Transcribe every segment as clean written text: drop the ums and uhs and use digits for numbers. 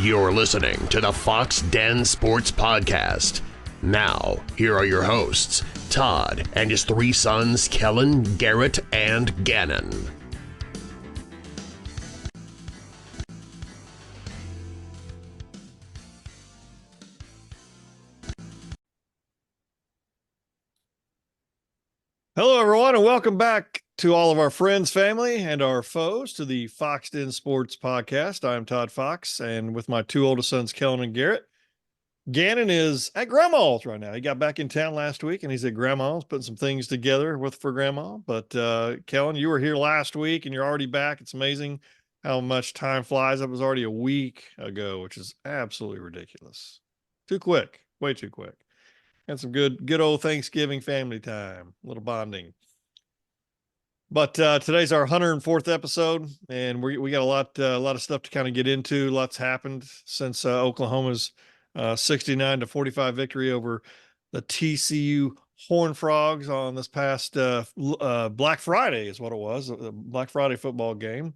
You're listening to the Foxx Den Sports Podcast. Now, here are your hosts, Todd and his three sons, Kellen, Garrett, and Gannon. Hello, everyone, and welcome back to all of our friends, family, and our foes to the Foxx Den Sports Podcast. I'm Todd Foxx, and with my two oldest sons, Kellen and Garrett. Gannon is at Grandma's right now. He got back in town last week, and he's at Grandma's putting some things together for Grandma. But Kellen, you were here last week, and you're already back. It's amazing how much time flies. That was already a week ago, which is absolutely ridiculous. Too quick, way too quick. And some good old Thanksgiving family time, a little bonding. But today's our 104th episode, and we got a lot of stuff to kind of get into. Lots happened since Oklahoma's 69-45 victory over the TCU Horned Frogs on this past Black Friday is what it was, the Black Friday football game.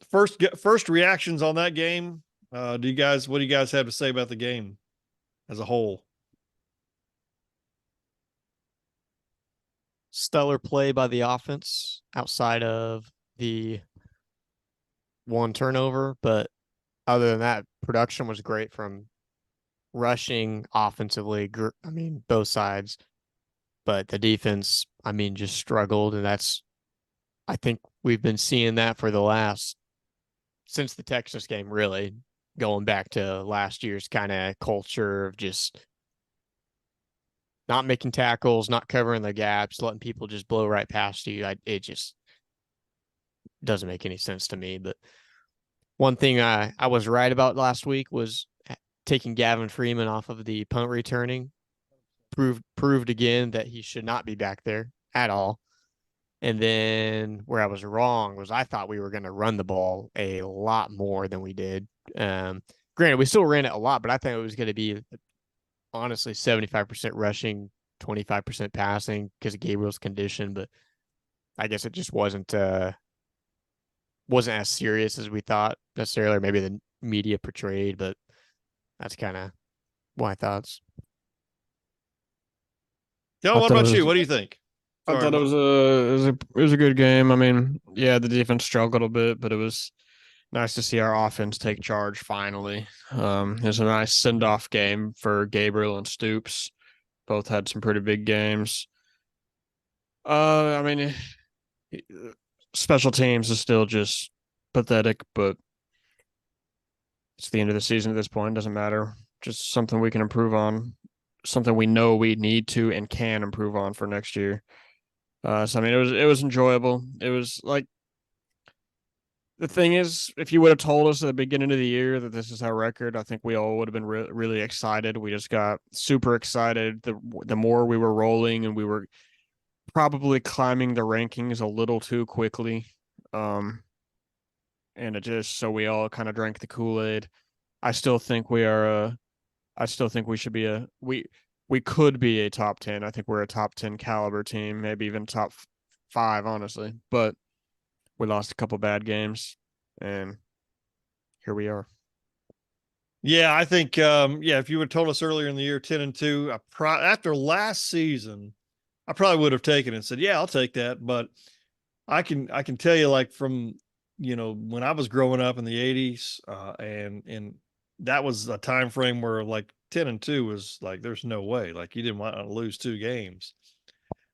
First reactions on that game. What do you guys have to say about the game as a whole? Stellar play by the offense outside of the one turnover, but other than that, production was great from rushing offensively. I mean, both sides, but the defense, I mean, just struggled. And I think we've been seeing that since the Texas game, really going back to last year's kind of culture of just not making tackles, not covering the gaps, letting people just blow right past you. It just doesn't make any sense to me. But one thing I was right about last week was taking Gavin Freeman off of the punt returning. Proved again that he should not be back there at all. And then where I was wrong was I thought we were going to run the ball a lot more than we did. Granted, we still ran it a lot, but I think it was going to be honestly 75% rushing, 25% passing because of Gabriel's condition, but I guess it just wasn't as serious as we thought necessarily, or maybe the media portrayed, but that's kind of my thoughts. Yo, what about you? What do you think? I thought it was a good game. I mean, yeah, the defense struggled a bit, but it was nice to see our offense take charge finally. It was a nice send-off game for Gabriel and Stoops. Both had some pretty big games. I mean, special teams is still just pathetic, but it's the end of the season at this point. It doesn't matter. Just something we can improve on, something we know we need to and can improve on for next year. So I mean, it was enjoyable. It was like, the thing is, if you would have told us at the beginning of the year that this is our record, I think we all would have been really excited. We just got super excited. The more we were rolling, and we were probably climbing the rankings a little too quickly. And it just, so we all kind of drank the Kool-Aid. I still think we should be we could be a top 10. I think we're a top 10 caliber team, maybe even top 5, honestly. But we lost a couple bad games, and here we are. Yeah, I think, if you would have told us earlier in the year 10-2, after last season, I probably would have taken it and said, yeah, I'll take that. But I can tell you, like, from, when I was growing up in the 80s, and that was a time frame where, like, 10-2 was like, there's no way. Like, you didn't want to lose 2 games.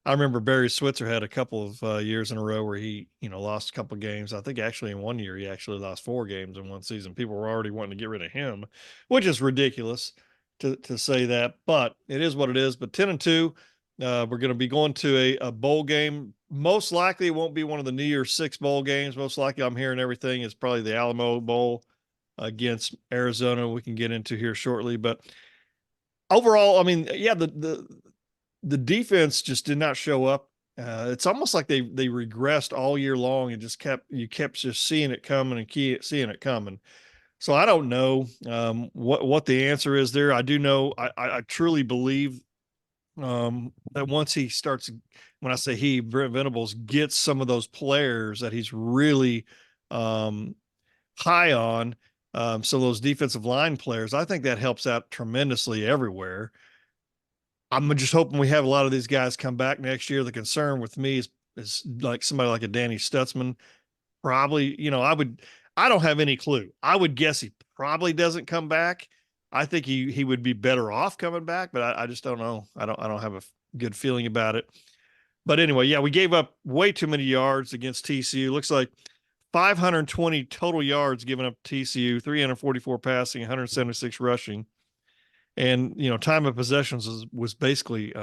I remember Barry Switzer had a couple of years in a row where he, lost a couple of games. I think actually in one year, he actually lost 4 games in one season. People were already wanting to get rid of him, which is ridiculous to say that, but it is what it is. But 10-2, we're going to be going to a bowl game. Most likely it won't be one of the New Year's 6 bowl games. Most likely, I'm hearing everything, is probably the Alamo Bowl against Arizona. We can get into here shortly, but overall, I mean, yeah, the defense just did not show up. It's almost like they regressed all year long and just kept just seeing it coming and seeing it coming. So I don't know what the answer is there. I do know, I truly believe that once he starts, when I say he, Brent Venables gets some of those players that he's really high on, So those defensive line players, I think that helps out tremendously everywhere. I'm just hoping we have a lot of these guys come back next year. The concern with me is like somebody like a Danny Stutzman. Probably, I don't have any clue. I would guess he probably doesn't come back. I think he would be better off coming back, but I just don't know. I don't have a good feeling about it. But anyway, yeah, we gave up way too many yards against TCU. Looks like 520 total yards given up to TCU, 344 passing, 176 rushing. And, time of possessions was basically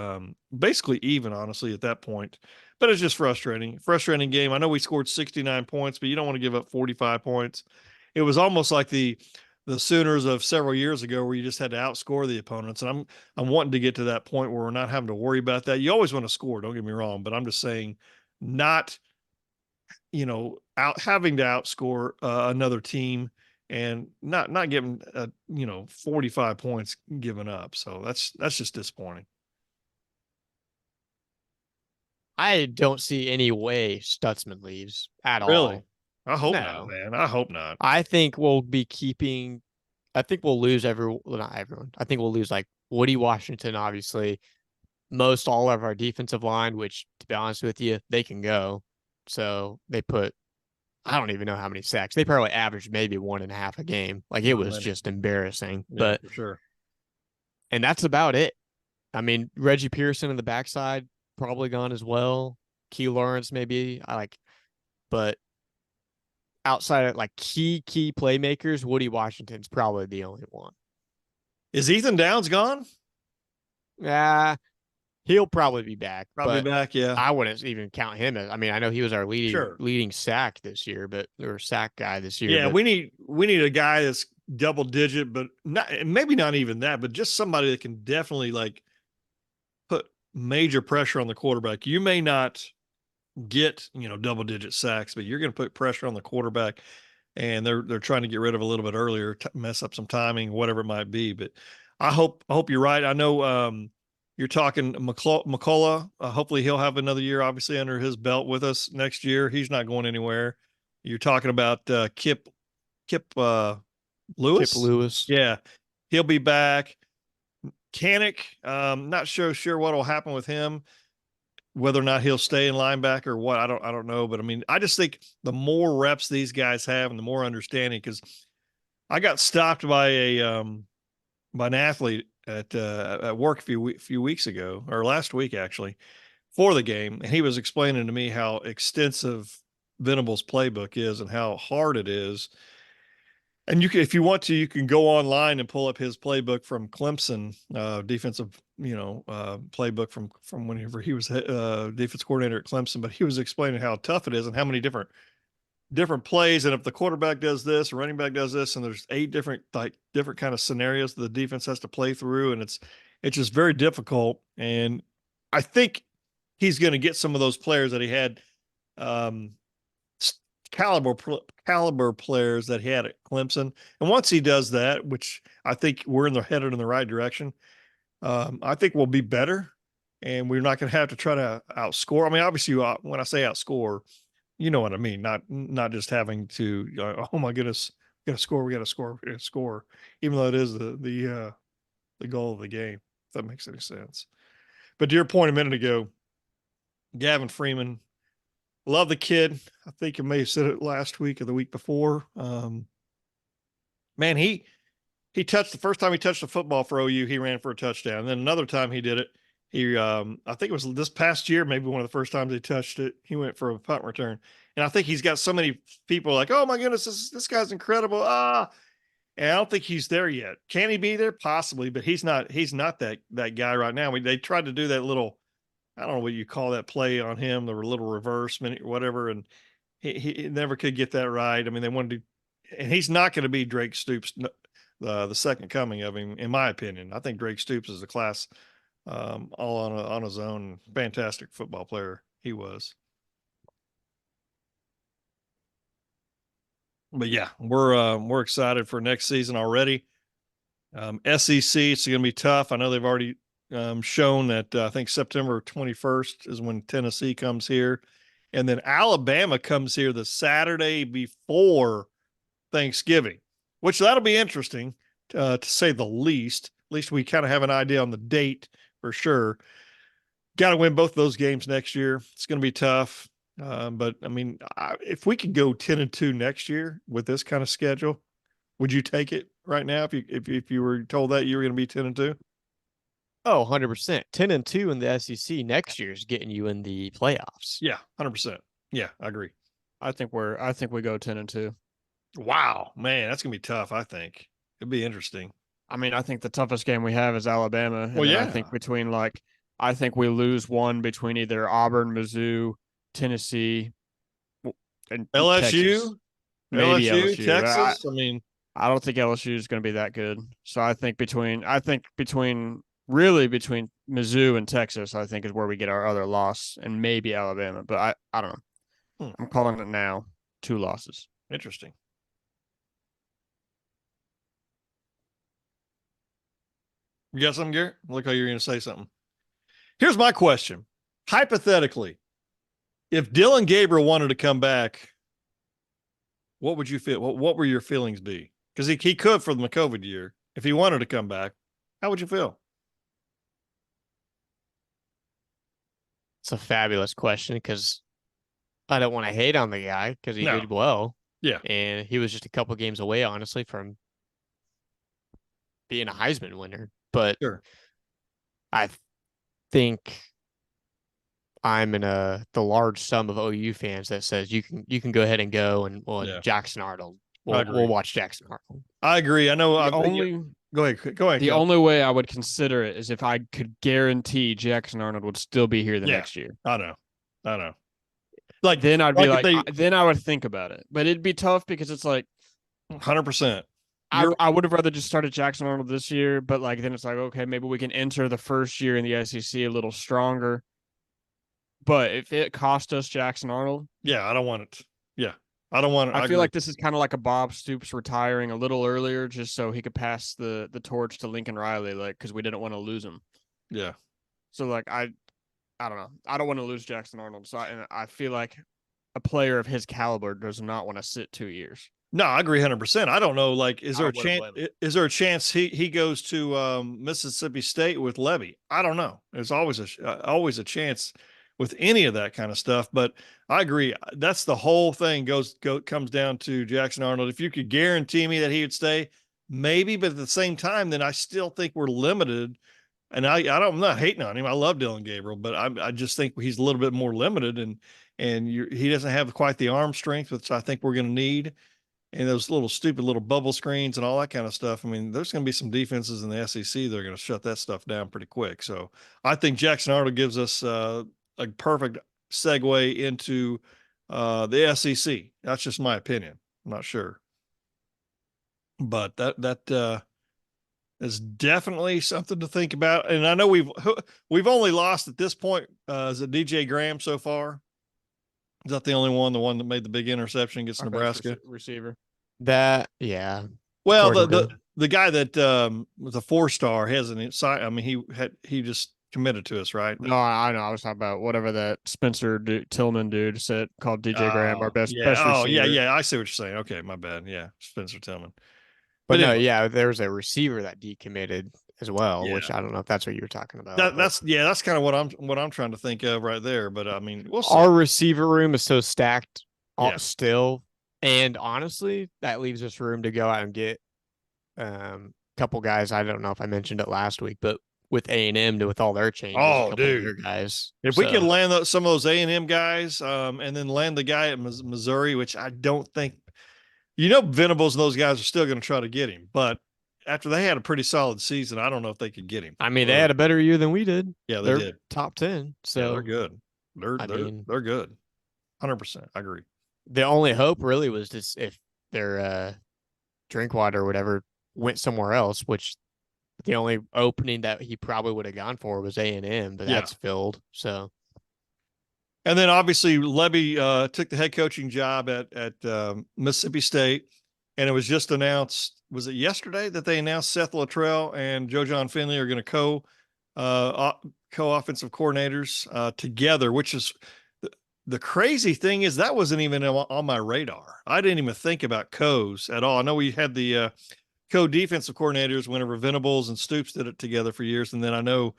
even, honestly, at that point. But it's just frustrating game. I know we scored 69 points, but you don't want to give up 45 points. It was almost like the Sooners of several years ago where you just had to outscore the opponents. And I'm wanting to get to that point where we're not having to worry about that. You always want to score, don't get me wrong, but I'm just saying not, having to outscore another team and not getting 45 points given up. So that's just disappointing. I don't see any way Stutzman leaves at Really? all. I hope No. not, man. I hope not. I think we'll lose not everyone. I think we'll lose like Woody Washington, obviously. Most all of our defensive line, which to be honest with you, they can go. So I don't even know how many sacks. They probably averaged maybe 1.5 a game. Like it was just embarrassing. Yeah, but for sure. And that's about it. I mean, Reggie Pearson in the backside probably gone as well. Key Lawrence maybe. But outside of like key playmakers, Woody Washington's probably the only one. Is Ethan Downs gone? Yeah, he'll probably be back. Back, yeah. I wouldn't even count him as. I mean, I know he was our leading sack this year, or sack guy this year. Yeah, but, we need a guy that's double digit, but maybe not even that, but just somebody that can definitely like put major pressure on the quarterback. You may not get double digit sacks, but you're going to put pressure on the quarterback, and they're trying to get rid of a little bit earlier, mess up some timing, whatever it might be. But I hope you're right. I know you're talking McCullough. Hopefully he'll have another year, obviously, under his belt with us next year. He's not going anywhere. You're talking about Kip Lewis. Kip Lewis. Yeah, he'll be back. Canick, not sure what will happen with him, whether or not he'll stay in linebacker or what. I don't know. But I mean, I just think the more reps these guys have and the more understanding, because I got stopped by an athlete at work a few weeks ago, or last week actually, for the game, and he was explaining to me how extensive Venable's playbook is and how hard it is. And if you want to, you can go online and pull up his playbook from Clemson, defensive, playbook from whenever he was defense coordinator at Clemson. But he was explaining how tough it is and how many different plays. And if the quarterback does this, running back does this, and there's 8 different kind of scenarios the defense has to play through, and it's just very difficult. And I think he's going to get some of those players that he had, caliber players that he had at Clemson. And once he does that, which I think we're headed in the right direction, I think we'll be better, and we're not going to have to try to outscore. I mean, obviously, when I say outscore, you know what I mean. Not just having to, oh my goodness, we got to score, even though it is the goal of the game, if that makes any sense. But to your point a minute ago, Gavin Freeman, love the kid. I think I may have said it last week or the week before. Man, he touched the first time he touched the football for OU, he ran for a touchdown. And then another time he did it, I think it was this past year, maybe one of the first times he touched it, he went for a punt return. And I think he's got so many people like, oh my goodness, this guy's incredible. And I don't think he's there yet. Can he be there? Possibly, but he's not that guy right now. They tried to do that little, I don't know what you call that play on him, the little reverse minute, whatever. And he never could get that right. I mean, they wanted to, and he's not going to be Drake Stoops, the second coming of him, in my opinion. I think Drake Stoops is a class all on his own. Fantastic football player he was. But yeah, we're excited for next season already. SEC, it's going to be tough. I know they've already shown that I think September 21st is when Tennessee comes here, and then Alabama comes here the Saturday before Thanksgiving. which that'll be interesting to say the least. At least we kind of have an idea on the date for sure. Got to win both of those games next year. It's going to be tough. But I mean, if we could go 10-2 next year with this kind of schedule, would you take it right now if you were told that you were going to be 10-2? Oh, 100%. 10-2 in the SEC next year is getting you in the playoffs. Yeah, 100%. Yeah, I agree. I think we go 10-2. Wow, man, that's going to be tough, I think. It'd be interesting. I mean, I think the toughest game we have is Alabama. And Well, yeah. I think we lose one between either Auburn, Mizzou, Tennessee, and LSU, Texas. Maybe LSU. Texas. I don't think LSU is going to be that good. So I think between Mizzou and Texas, I think is where we get our other loss, and maybe Alabama. But I don't know. I'm calling it now. 2 losses. Interesting. You got something, Garrett? Look how you're going to say something. Here's my question. Hypothetically, if Dylan Gabriel wanted to come back, what would you feel? What would your feelings be? Because he could for the COVID year. If he wanted to come back, how would you feel? It's a fabulous question because I don't want to hate on the guy because he did well. Yeah. And he was just a couple games away, honestly, from being a Heisman winner. But sure. I think I'm in the large sum of OU fans that says you can go ahead and go and Jackson Arnold. We'll watch Jackson Arnold. I agree. I know. Go ahead. The only way I would consider it is if I could guarantee Jackson Arnold would still be here the next year. I know. Like then I'd be then I would think about it, but it'd be tough because it's like 100%. I would have rather just started Jackson Arnold this year, but like then it's like, okay, maybe we can enter the first year in the SEC a little stronger. But if it cost us Jackson Arnold, I don't want it. Yeah, I don't want it. I feel like this is kind of like a Bob Stoops retiring a little earlier, just so he could pass the torch to Lincoln Riley, like because we didn't want to lose him. Yeah. So like I don't know. I don't want to lose Jackson Arnold. So I feel like a player of his caliber does not want to sit 2 years. No, I agree 100%. I don't know. Like, is there a chance? Is there a chance he goes to Mississippi State with Lebby? I don't know. There's always a chance with any of that kind of stuff. But I agree. That's the whole thing comes down to Jackson Arnold. If you could guarantee me that he would stay, maybe. But at the same time, then I still think we're limited. And I'm not hating on him. I love Dylan Gabriel, but I just think he's a little bit more limited, and he doesn't have quite the arm strength, which I think we're going to need. And those little stupid little bubble screens and all that kind of stuff. I mean, there's going to be some defenses in the SEC that are going to shut that stuff down pretty quick. So I think Jackson Arnold gives us a perfect segue into the SEC. That's just my opinion. I'm not sure, but that is definitely something to think about. And I know we've only lost at this point. Is it DJ Graham so far? Is that the only one? The one that made the big interception against Nebraska? Receiver. That, yeah. Well, the guy that was a 4-star hasn't. I mean, he just committed to us, right? No, I know. I was talking about whatever that Spencer Tillman dude said called DJ Graham our best. Yeah. Best receiver. Yeah. I see what you're saying. Okay, my bad. Yeah, Spencer Tillman. But no, anyway. There was a receiver that decommitted as well, which I don't know if that's what you were talking about. That's kind of what I'm trying to think of right there. But I mean, we'll see. Our receiver room is so stacked still, and honestly, that leaves us room to go out and get a couple guys. I don't know if I mentioned it last week, but with A&M with all their changes, dude, guys. If we could land some of those A&M guys, and then land the guy at Missouri, which I don't think. Venables and those guys are still going to try to get him, but after they had a pretty solid season, I don't know if they could get him. I mean, they had a better year than we did. Yeah, they did. Top 10. So yeah, they're good. They're good. 100%. I agree. The only hope really was just if their Drinkwater or whatever went somewhere else, which the only opening that he probably would have gone for was A&M, but that's filled. So. And then obviously Lebby took the head coaching job at Mississippi State, and it was just announced. Was it yesterday that they announced Seth Littrell and John Finley are going to co-offensive coordinators together, which is the crazy thing is that wasn't even on my radar. I didn't even think about Coes at all. I know we had the co-defensive coordinators whenever Venables and Stoops did it together for years. And then I know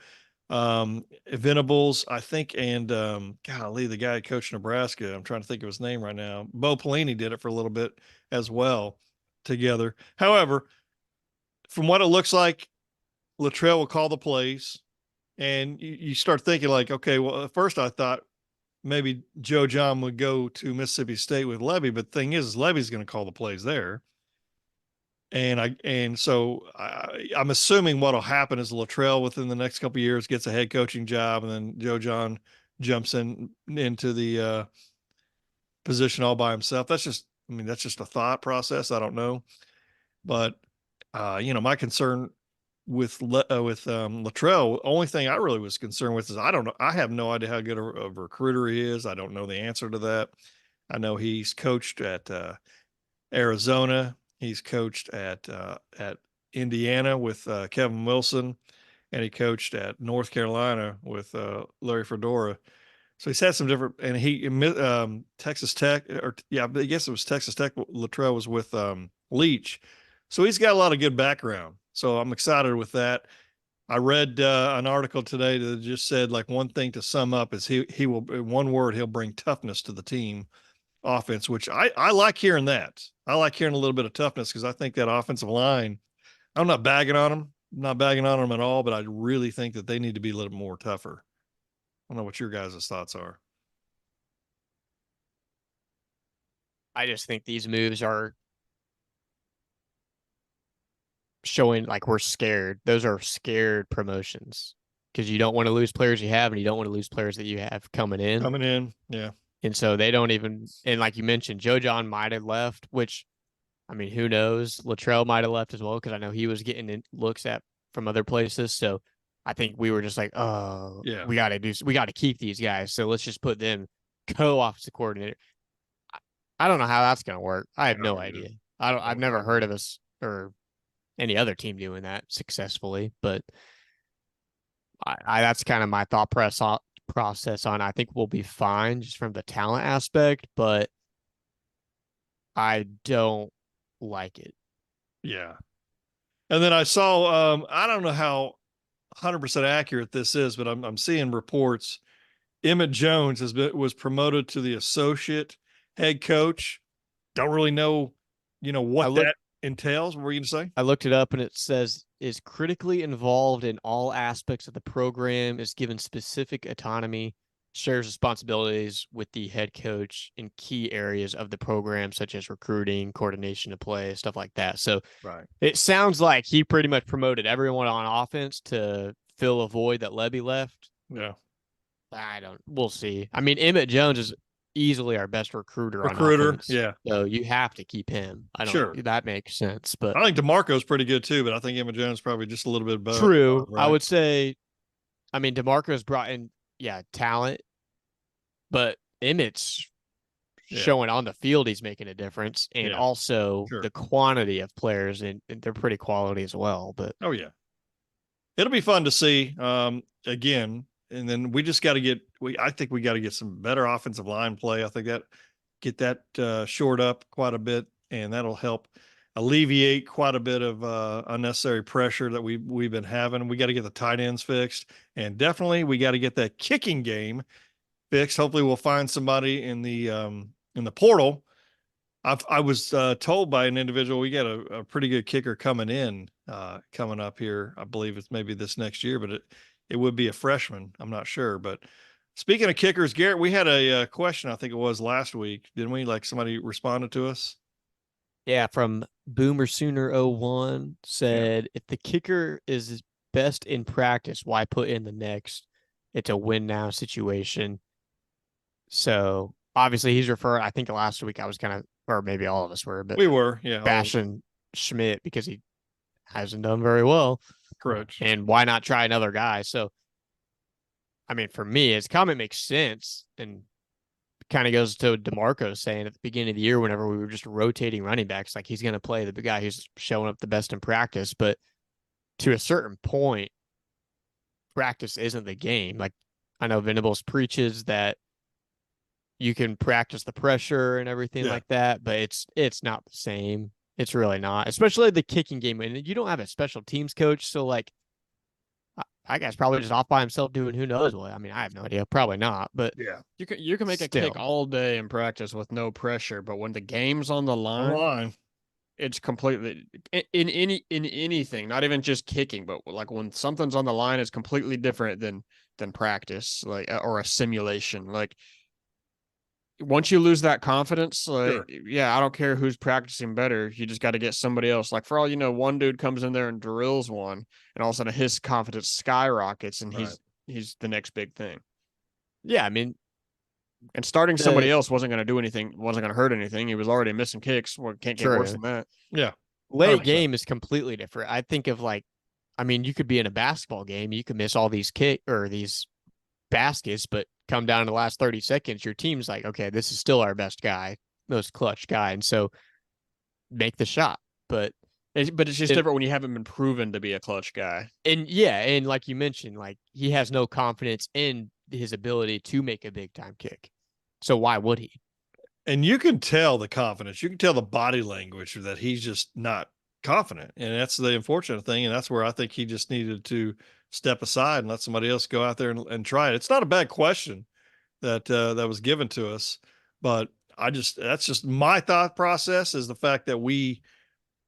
Venables, I think, and golly, the guy who coached Nebraska, I'm trying to think of his name right now. Bo Pelini did it for a little bit as well together. However, from what it looks like, Littrell will call the plays. And you start thinking like, okay, well, at first I thought maybe Joe John would go to Mississippi State with Lebby, but the thing is Lebby's going to call the plays there. And so I'm assuming what'll happen is Littrell within the next couple of years gets a head coaching job, and then Joe John jumps into the position all by himself. That's just a thought process. I don't know, but my concern with Littrell, only thing I really was concerned with is I don't know. I have no idea how good of a recruiter he is. I don't know the answer to that. I know he's coached at Arizona. He's coached at Indiana with Kevin Wilson, and he coached at North Carolina with Larry Fedora. So he's had some different, and he Texas Tech, I guess it was Texas Tech. Littrell was with Leach, so he's got a lot of good background. So I'm excited with that. I read an article today that just said like one thing to sum up is he will, in one word, he'll bring toughness to the team offense, which I like hearing that. I like hearing a little bit of toughness because I think that offensive line, I'm not bagging on them at all, but I really think that they need to be a little more tougher. I don't know what your guys' thoughts are. I just think these moves are showing like we're scared. Those are scared promotions because you don't want to lose players you have, and you don't want to lose players that you have coming in. Yeah. And so they don't even, and like you mentioned, Joe John might have left, which, I mean, who knows? Littrell might have left as well, because I know he was getting looks at from other places. So I think we were just like, oh, yeah, we got to keep these guys. So let's just put them co-offensive coordinator. I don't know how that's going to work. I have no idea. I've never heard of us or any other team doing that successfully, but that's kind of my thought process on. I think we'll be fine just from the talent aspect, but I don't like it. Yeah. And then I saw, I don't know how 100% accurate this is, but I'm seeing reports. Emmett Jones was promoted to the associate head coach. Don't really know, what that entails. What were you going to say? I looked it up, and it says is critically involved in all aspects of the program, is given specific autonomy, shares responsibilities with the head coach in key areas of the program, such as recruiting, coordination of play, stuff like that. So right. It sounds like he pretty much promoted everyone on offense to fill a void that Lebby left. Yeah. We'll see. I mean, Emmett Jones is easily our best recruiter on offense. Yeah. So you have to keep him. Sure. That makes sense. But I think DeMarco's pretty good too, but I think Emmett Jones probably just a little bit better. True. Right? I would say, I mean, DeMarco's brought in, talent, but Emmett's showing on the field he's making a difference, and also the quantity of players, and they're pretty quality as well. But it'll be fun to see again. And then we just got to I think we got to get some better offensive line play. I think get that shored up quite a bit, and that'll help alleviate quite a bit of unnecessary pressure that we've been having. We got to get the tight ends fixed, and definitely we got to get that kicking game fixed. Hopefully we'll find somebody in the portal. I was told by an individual we got a pretty good kicker coming up here. I believe it's maybe this next year, but it would be a freshman. I'm not sure. But speaking of kickers, Garrett, we had a question, I think it was last week, didn't we? Like somebody responded to us. Yeah, from Boomer Sooner 01 said, if the kicker is best in practice, why put in the next? It's a win now situation. So obviously he's referring, I think last week I was kind of, or maybe all of us were, but we were, bashing Schmidt because he hasn't done very well. Correct. And why not try another guy? So, I mean, for me, his comment makes sense, and kind of goes to DeMarco saying at the beginning of the year, whenever we were just rotating running backs, like he's going to play the guy who's showing up the best in practice. But to a certain point, practice isn't the game. Like I know Venables preaches that you can practice the pressure and everything like that, but it's not the same. It's really not, especially the kicking game. And you don't have a special teams coach, so like, I guess probably just off by himself doing who knows what. I mean, I have no idea. Probably not, but Yeah. You can make a kick all day in practice with no pressure, but when the game's on the line, it's completely in anything, not even just kicking, but like when something's on the line, it's completely different than practice, like, or a simulation. Like, once you lose that confidence, like, yeah, I don't care who's practicing better. You just got to get somebody else. Like, for all you know, one dude comes in there and drills one, and all of a sudden his confidence skyrockets, and he's the next big thing. Yeah, I mean, and starting somebody else wasn't going to do anything, wasn't going to hurt anything. He was already missing kicks. Well, can't get worse than that. Yeah. Late game is completely different. I think of like, I mean, you could be in a basketball game, you could miss all these these baskets, but come down to the last 30 seconds, your team's like, okay, this is still our best guy, most clutch guy. And so make the shot. But it's just different when you haven't been proven to be a clutch guy. And yeah, and like you mentioned, like he has no confidence in his ability to make a big time kick. So why would he? And you can tell the confidence, you can tell the body language that he's just not confident. And that's the unfortunate thing. And that's where I think he just needed to step aside and let somebody else go out there and try it. It's not a bad question that was given to us, but that's just my thought process, is the fact that we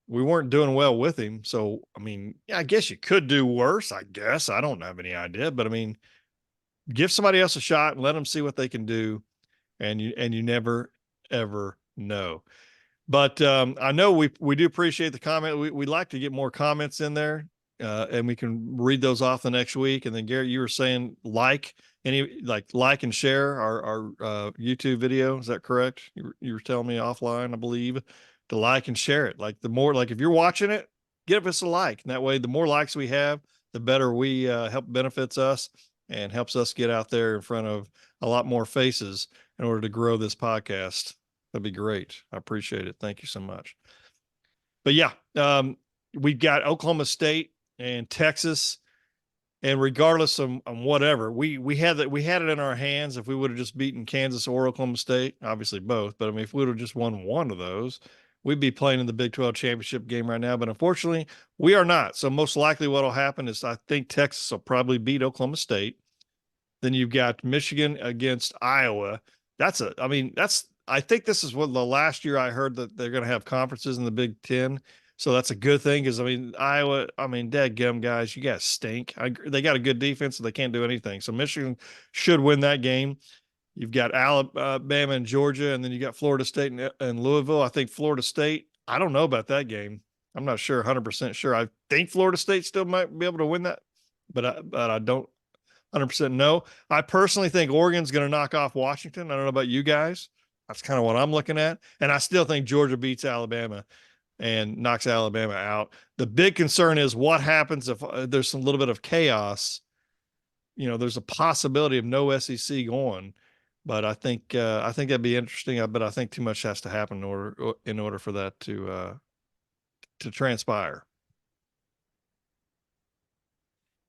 weren't doing well with him. So, I mean, yeah, I guess you could do worse. I guess I don't have any idea, but I mean, give somebody else a shot and let them see what they can do. And you never, ever know. But I know we do appreciate the comment. We'd like to get more comments in there, and we can read those off the next week. And then Garrett, you were saying like and share our YouTube video. Is that correct? You were telling me offline, I believe, to like and share it. Like, the more, like, if you're watching it, give us a like. And that way, the more likes we have, the better we help benefits us and helps us get out there in front of a lot more faces in order to grow this podcast. That'd be great. I appreciate it. Thank you so much. But yeah, we've got Oklahoma State and Texas, and regardless of whatever, we had it in our hands. If we would have just beaten Kansas or Oklahoma State, obviously both, but I mean, if we would have just won one of those, we'd be playing in the Big 12 championship game right now. But unfortunately, we are not. So most likely what will happen is I think Texas will probably beat Oklahoma State. Then you've got Michigan against Iowa. I think this is what the last year I heard that they're going to have conferences in the Big 10. So that's a good thing, because, I mean, Iowa, dadgum guys, you guys stink. They got a good defense, so they can't do anything. So Michigan should win that game. You've got Alabama and Georgia, and then you got Florida State and Louisville. I think Florida State, I don't know about that game. I'm not sure, 100% sure. I think Florida State still might be able to win that, but I don't 100% know. I personally think Oregon's going to knock off Washington. I don't know about you guys. That's kind of what I'm looking at. And I still think Georgia beats Alabama and knocks Alabama out. The big concern is what happens if there's some little bit of chaos. You know, there's a possibility of no SEC going, but I think that'd be interesting. But I think too much has to happen in order for that to transpire.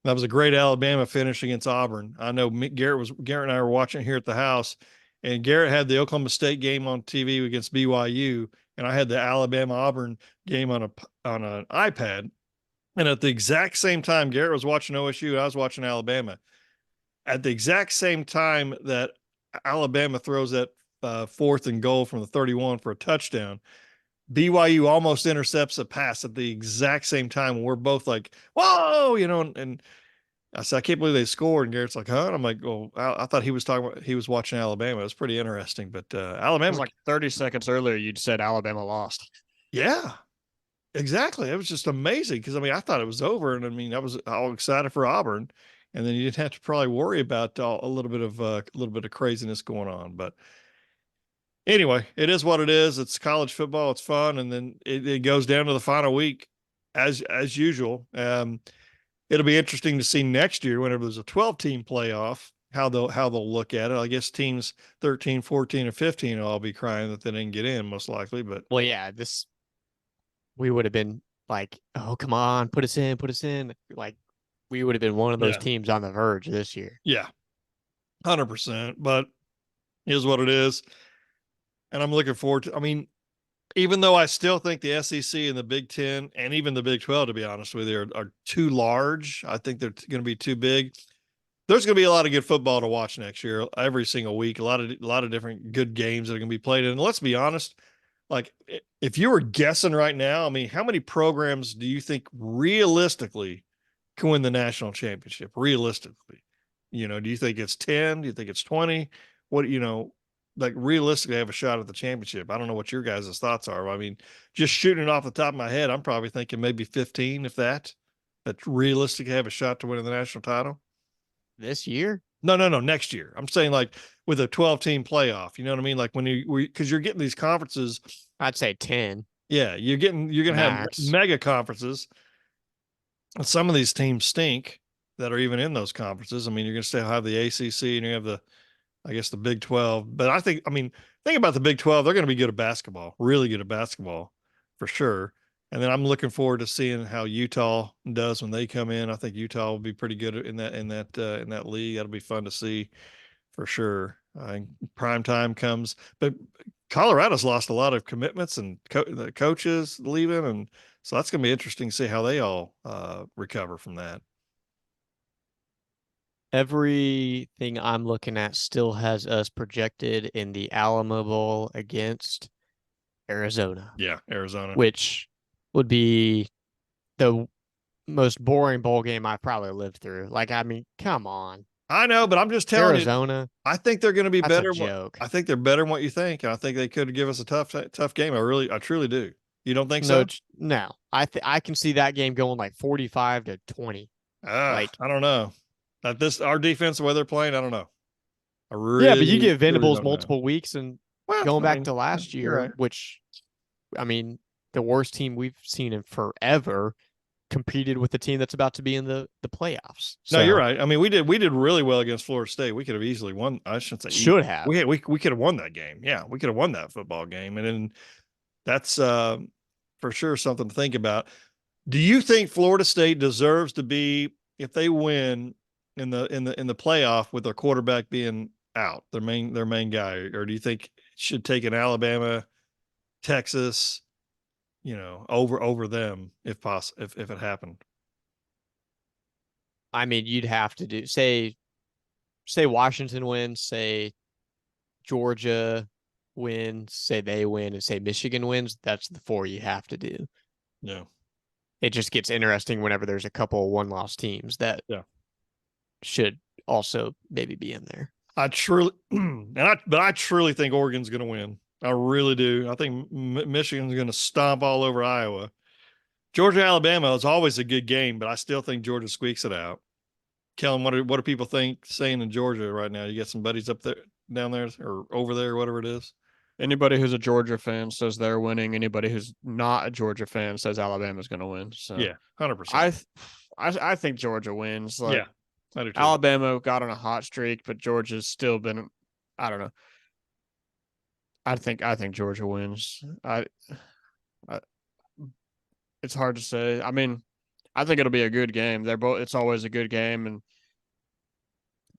That was a great Alabama finish against Auburn. I know Garrett and I were watching here at the house, and Garrett had the Oklahoma State game on TV against BYU, and I had the Alabama-Auburn game on an iPad. And at the exact same time, Garrett was watching OSU, and I was watching Alabama. At the exact same time that Alabama throws that 4th and goal from the 31 for a touchdown, BYU almost intercepts a pass at the exact same time. We're both like, whoa, and I said, I can't believe they scored. And Garrett's like, huh? And I'm like, well, I thought he was watching Alabama. It was pretty interesting, but Alabama was like 30 seconds earlier, you'd said Alabama lost. Yeah, exactly. It was just amazing. Cause I thought it was over. And I was all excited for Auburn, and then you didn't have to probably worry about a little bit of craziness going on, but anyway, it is what it is. It's college football. It's fun. And then it goes down to the final week as usual. It'll be interesting to see next year, whenever there's a 12-team playoff, how they'll look at it. I guess teams 13, 14, and 15 will all be crying that they didn't get in, most likely. But well, yeah, we would have been like, oh, come on, put us in. Like, we would have been one of those teams on the verge this year. Yeah, 100%. But is what it is. And I'm looking forward to, I mean, even though I still think the SEC and the Big Ten and even the Big 12, to be honest with you, are too large. I think they're going to be too big. There's going to be a lot of good football to watch next year, every single week. A lot of different good games that are going to be played. And let's be honest, like if you were guessing right now, I mean, how many programs do you think realistically can win the national championship? Realistically, do you think it's 10? Do you think it's 20? What, like realistically have a shot at the championship? I don't know what your guys' thoughts are. I mean, just shooting it off the top of my head, I'm probably thinking maybe 15, if that realistically have a shot to win the national title. This year? No, next year. I'm saying like with a 12-team playoff. You know what I mean? Like because you're getting these conferences. I'd say 10. Yeah, you're going to have mega conferences. And some of these teams stink that are even in those conferences. I mean, you're going to still have the ACC and you have the Big 12. But think about the Big 12. They're going to be good at basketball, really good at basketball for sure. And then I'm looking forward to seeing how Utah does when they come in. I think Utah will be pretty good in that league. That'll be fun to see for sure. Prime time comes, but Colorado's lost a lot of commitments and the coaches leaving, and so that's going to be interesting to see how they all recover from that. Everything I'm looking at still has us projected in the Alamo Bowl against Arizona. Yeah, Arizona. Which would be the most boring bowl game I've probably lived through. Like, I mean, come on. I know, but I'm just telling Arizona. I think they're going to be better. Joke. I think they're better than what you think, and I think they could give us a tough game. I truly do. You don't think so? No. I can see that game going like 45-20. I don't know. Our defense, the way they're playing, I don't know. But you give Venables multiple weeks, and going back to last year, right. Which, I mean, the worst team we've seen in forever competed with the team that's about to be in the playoffs. So, no, you're right. I mean, we did really well against Florida State. We could have easily won. I shouldn't say should have. We could have won that game. Yeah, we could have won that football game, and then that's for sure something to think about. Do you think Florida State deserves to be, if they win in the playoff with their quarterback being out, their main guy, or do you think it should take an Alabama, Texas, over them if possible, if it happened? I mean, you'd have to do say Washington wins, say Georgia wins, say they win, and say Michigan wins. That's the four you have to do. Yeah. It just gets interesting whenever there's a couple one-loss teams that should also maybe be in there. I truly think Oregon's going to win. I really do. I think Michigan's going to stomp all over Iowa. Georgia, Alabama is always a good game, but I still think Georgia squeaks it out. Kellen, what do people saying in Georgia right now? You got some buddies down there, or over there, whatever it is? Anybody who's a Georgia fan says they're winning. Anybody who's not a Georgia fan says Alabama's going to win. So yeah, 100%. I think Georgia wins. Like, yeah, I do too. Alabama got on a hot streak, but Georgia's still been. I don't know. I think Georgia wins. It's hard to say. I mean, I think it'll be a good game. It's always a good game, and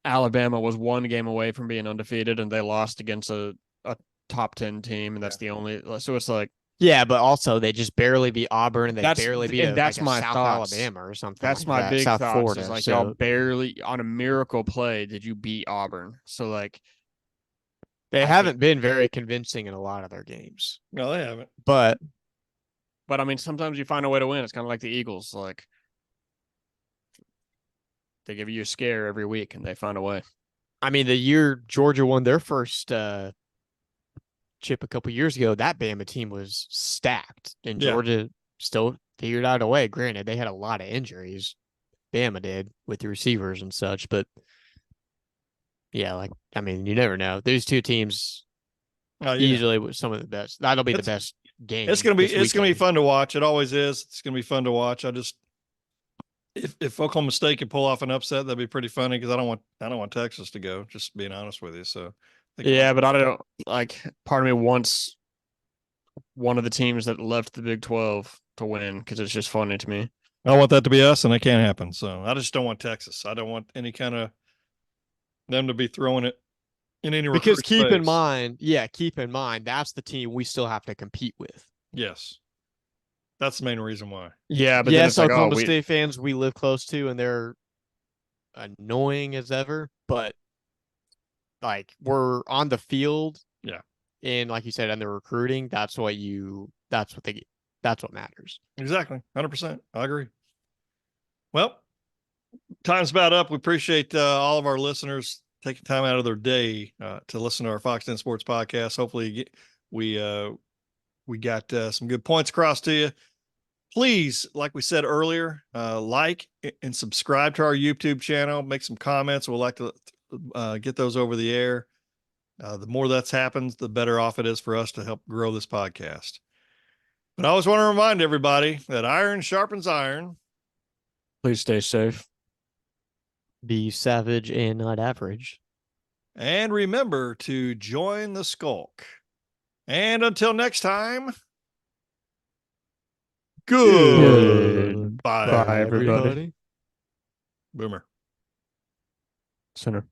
Alabama was one game away from being undefeated, and they lost against a top 10 team, and that's the only. So it's like, yeah, but also they just barely beat Auburn, and they barely beat that's my South thoughts. Alabama or something. That's like my big South thoughts. Florida. Is like y'all barely on a miracle play did you beat Auburn? So like. They haven't been very convincing in a lot of their games. No, they haven't. But I mean, sometimes you find a way to win. It's kind of like the Eagles. Like, they give you a scare every week, and they find a way. I mean, the year Georgia won their first chip a couple years ago, that Bama team was stacked, and Georgia still figured out a way. Granted, they had a lot of injuries. Bama did with the receivers and such, but yeah, like, I mean, you never know. These two teams easily with some of the best. That'll be the best game. It's gonna be fun to watch. It always is. It's gonna be fun to watch. If Oklahoma State could pull off an upset, that'd be pretty funny, because I don't want Texas to go. Just being honest with you. So yeah, but I don't like. Part of me wants one of the teams that left the Big 12 to win, because it's just funny to me. I want that to be us, and it can't happen. So I just don't want Texas. I don't want any kind of them to be throwing it in any Because recruit keep in space. mind, that's the team we still have to compete with. Yes. That's the main reason why. Yeah, but then Yes, it's like, Oklahoma State fans we live close to, and they're annoying as ever, but like we're on the field. Yeah. And like you said, on the recruiting, that's what matters. Exactly. 100%. I agree. Well, time's about up. We appreciate all of our listeners taking time out of their day to listen to our Foxx Den Sports Podcast. Hopefully we got some good points across to you. Please, like we said earlier, like and subscribe to our YouTube channel. Make some comments. We'll like to get those over the air. The more that's happens, the better off it is for us to help grow this podcast. But I always want to remind everybody that iron sharpens iron. Please stay safe. Be savage and not average. And remember to join the skulk. And until next time, goodbye, Bye, everybody. Boomer. Center.